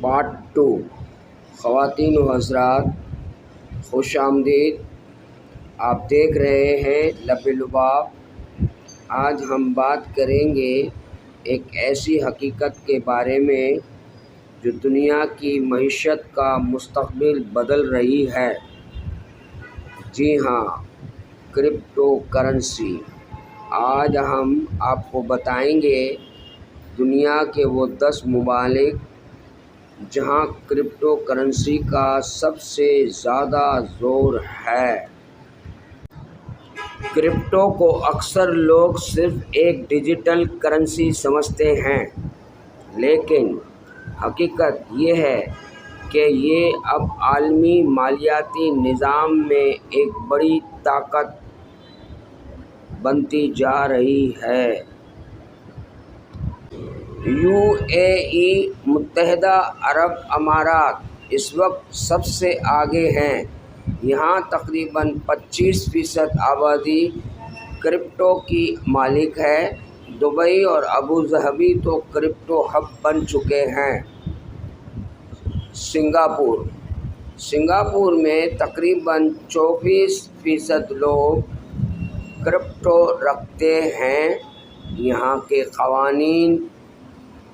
Part 2۔ خواتین و حضرات، خوش آمدید۔ آپ دیکھ رہے ہیں لب لباب۔ آج ہم بات کریں گے ایک ایسی حقیقت کے بارے میں جو دنیا کی معیشت کا مستقبل بدل رہی ہے۔ جی ہاں، کرپٹو کرنسی۔ آج ہم آپ کو بتائیں گے دنیا کے وہ 10 ممالک جہاں کرپٹو کرنسی کا سب سے زیادہ زور ہے۔ کرپٹو کو اکثر لوگ صرف ایک ڈیجیٹل کرنسی سمجھتے ہیں، لیکن حقیقت یہ ہے کہ یہ اب عالمی مالیاتی نظام میں ایک بڑی طاقت بنتی جا رہی ہے۔ UAE متحدہ عرب امارات اس وقت سب سے آگے ہیں۔ یہاں تقریباً 25% آبادی کرپٹو کی مالک ہے۔ دبئی اور ابوظہبی تو کرپٹو ہب بن چکے ہیں۔ سنگاپور میں تقریباً 24% لوگ کرپٹو رکھتے ہیں۔ یہاں کے قوانین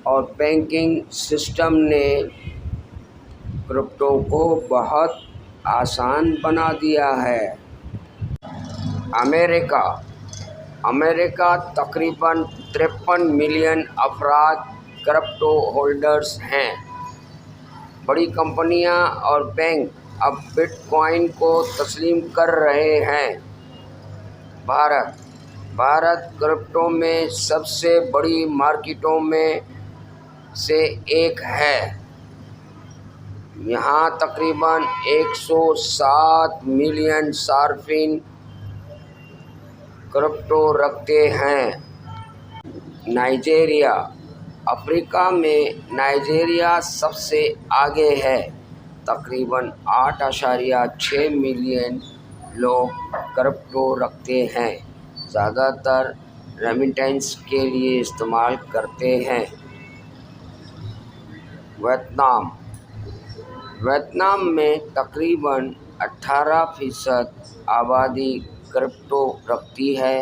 اور بینکنگ سسٹم نے کرپٹو کو بہت آسان بنا دیا ہے۔ امریکہ تقریباً 53 ملین افراد کرپٹو ہولڈرز ہیں۔ بڑی کمپنیاں اور بینک اب بٹ کوائن کو تسلیم کر رہے ہیں۔ بھارت کرپٹو میں سب سے بڑی مارکیٹوں میں سے ایک ہے۔ یہاں تقریباً 107 ملین صارفین کرپٹو رکھتے ہیں۔ نائجیریا افریقہ میں نائجیریا سب سے آگے ہے۔ تقریباً 8.6 ملین لوگ کرپٹو رکھتے ہیں۔ زیادہ تر ریمیٹنس کے لیے استعمال کرتے ہیں۔ ویتنام میں تقریباً 18% آبادی کرپٹو رکھتی ہے۔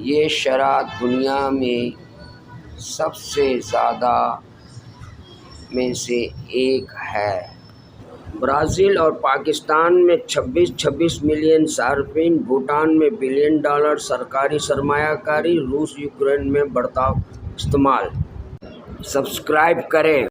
یہ شرح دنیا میں سب سے زیادہ میں سے ایک ہے۔ برازیل اور پاکستان میں 26 ملین صارفین۔ بھوٹان میں $1 بلین سرکاری سرمایہ کاری۔ روس یوکرین میں بڑھتا استعمال۔ سبسکرائب کریں۔